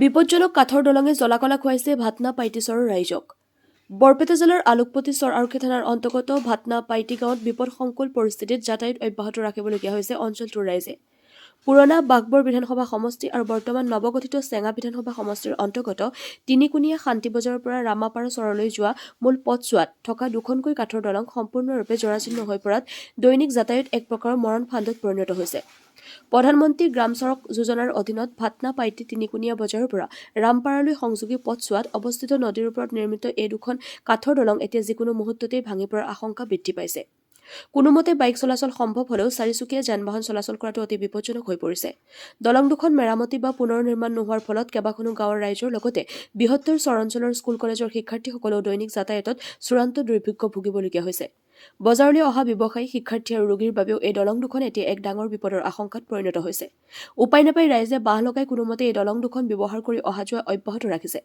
বিপজ্জনক কাঠৰ দলঙে জলাকলা খুৱাইছে ভাটনা পাইটিচৰৰ ৰাইজক। বৰপেটা জিলাৰ আলোকপতি চৰ আৰক্ষী থানাৰ অন্তৰ্গত ভাটনা পাইটি গাঁৱত বিপদসংকুল পৰিস্থিতিত যাতায়াত অব্যাহত ৰাখিবলগীয়া হৈছে অঞ্চলটোৰ ৰাইজে। পুৰণা বাঘবৰ বিধানসভা সমষ্টি আৰু বৰ্তমান নৱগঠিত চেঙা বিধানসভা সমষ্টিৰ অন্তৰ্গত তিনিকুণীয়া শান্তিবজাৰৰ পৰা ৰামাপাৰা চৰলৈ যোৱা মূল পথছোৱাত থকা দুখনকৈ কাঠৰ দলং সম্পূৰ্ণৰূপে জৰাজীৰ্ণ হৈ পৰাত দৈনিক যাতায়াত এক প্ৰকাৰৰ মৰণ ফান্দত পৰিণত হৈছে। প্ৰধানমন্ত্ৰী গ্ৰাম চড়ক যোজনাৰ অধীনত ভাটনা পাইটি তিনিকুণীয়া বজাৰৰ পৰা ৰামপাৰালৈ সংযোগী পথছোৱাত অৱস্থিত নদীৰ ওপৰত নিৰ্মিত এই দুখন কাঠৰ দলং এতিয়া যিকোনো মুহূৰ্ততেই ভাঙি পৰাৰ আশংকা বৃদ্ধি পাইছে। কোনোমতে বাইক চলাচল সম্ভৱ হলেও চাৰিচকীয়া যান-বাহন চলাচল কৰাটো অতি বিপজ্জনক হৈ পৰিছে। দলং দুখন মেৰামতি বা পুনৰ নিৰ্মাণ নোহোৱাৰ ফলত কেইবাখনো গাঁৱৰ ৰাইজৰ লগতে বৃহত্তৰ চৰ অঞ্চলৰ স্কুল কলেজৰ শিক্ষাৰ্থীসকলেও দৈনিক যাতায়াতত চূড়ান্ত দুৰ্ভোগ্য ভুগিবলগীয়া হৈছে। বজাৰলৈ অহা ব্যৱসায়ী, শিক্ষাৰ্থী আৰু ৰোগীৰ বাবেও এই দলং দুখন এতিয়া এক ডাঙৰ বিপদৰ আশংকাত পৰিণত হৈছে। উপায় নাপাই ৰাইজে বাঁহ লগাই কোনোমতে এই দলং দুখন ব্যৱহাৰ কৰি অহা যোৱা অব্যাহত ৰাখিছে।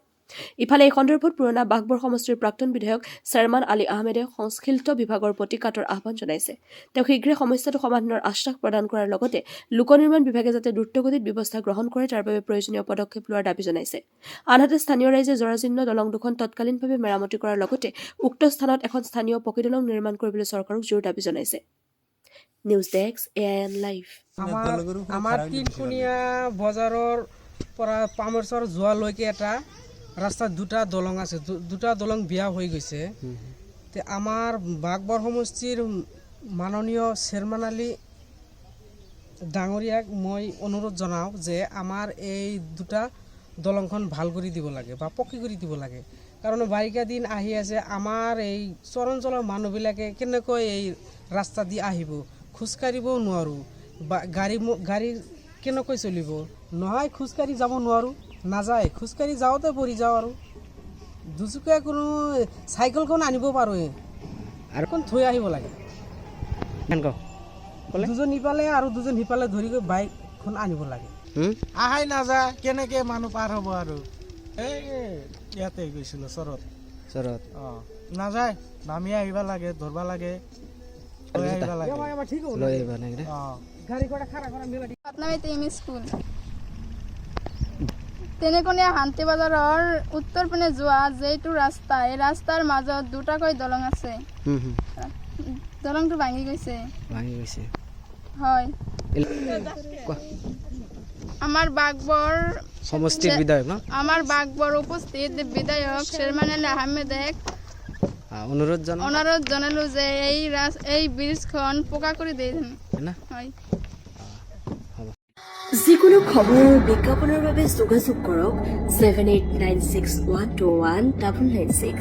ইফালে এই সন্দৰ্ভত পুৰণা বাঘবৰ সমষ্টিৰ প্ৰাক্তন বিধায়ক চেয়াৰমান আলী আহমেদে সংশ্লিষ্ট বিভাগৰ প্ৰতি কাটৰ আহ্বান জনাইছে। তেওঁ শীঘ্ৰে সমস্যাটো সমাধানৰ আশ্বাস প্ৰদান কৰাৰ লগতে লোক নিৰ্মাণ বিভাগে যাতে দ্ৰুতগতিত ব্যৱস্থা গ্ৰহণ কৰে তাৰ বাবে প্ৰয়োজনীয় পদক্ষেপ লোৱাৰ দাবী জনাইছে। আনহাতে স্থানীয় ৰাইজে জৰাজীৰ্ণ দলং দুখন তৎকালীনভাৱে মেৰামতি কৰাৰ লগতে উক্ত স্থানত এখন স্থানীয় পকী দলং নিৰ্মাণ কৰিবলৈ চৰকাৰক জোৰ দাবী জনাইছে। News desk AIN live. আমাৰ তিনকুণীয়া বজাৰৰ পৰা পামৰচৰ যোৱালৈকে এটা ৰাস্তাত দুটা দলং আছে, দুটা দলং বিয়া হৈ গৈছে। তে আমাৰ বাঘবৰ সমষ্টিৰ মাননীয় চেয়াৰমান আলী ডাঙৰীয়াক মই অনুৰোধ জনাওঁ যে আমাৰ এই দুটা দলংখন ভাল কৰি দিব লাগে বা পকী কৰি দিব লাগে। কাৰণ বাৰিষা দিন আহি আছে, আমাৰ এই চৰ অঞ্চলৰ মানুহবিলাকে কেনেকৈ এই ৰাস্তা দি আহিব, খোজকাঢ়িবও নোৱাৰোঁ বা গাড়ী কেনেকৈ চলিব, নহয় খোজকাঢ়ি যাব নোৱাৰোঁ, নাযায়, খোজকাঢ়ি যাওঁতে পৰি যাওঁ আৰু দুচকীয়া কোনো চাইকেলখন আনিব পাৰোঁ আৰু এখন থৈ আহিব লাগে। দুজন ইফালে আৰু দুজন সিফালে ধৰি গৈ বাইকখন আনিব লাগে। আহাই নাযায়, কেনেকে মানুহ পাৰ হ'ব আৰু এই ইয়াতে গৈছিলোঁ চৰত নাযায়, নামি আহিব লাগে, ধৰিব লাগে, লৈ আহিব লাগে। তিনিকুণীয়া শান্তি বজাৰৰ উত্তৰ পিনে যোৱা যিটো ৰাস্তা, এই ৰাস্তাৰ মাজত দুটাকৈ দলং আছে। দলংটো ভাঙি গৈছে। হয়, আমাৰ বাঘবৰ সমষ্টিৰ বিধায়ক আমাৰ বাঘবৰ উপস্থিত বিধায়ক চেয়াৰমান আলী আহমেদে অনুৰোধ জনালো যে এই ব্ৰিজখন পকা কৰি দিয়ে। হয়, যিকোনো খবৰৰ বিজ্ঞাপনৰ বাবে যোগাযোগ কৰক 7896121996।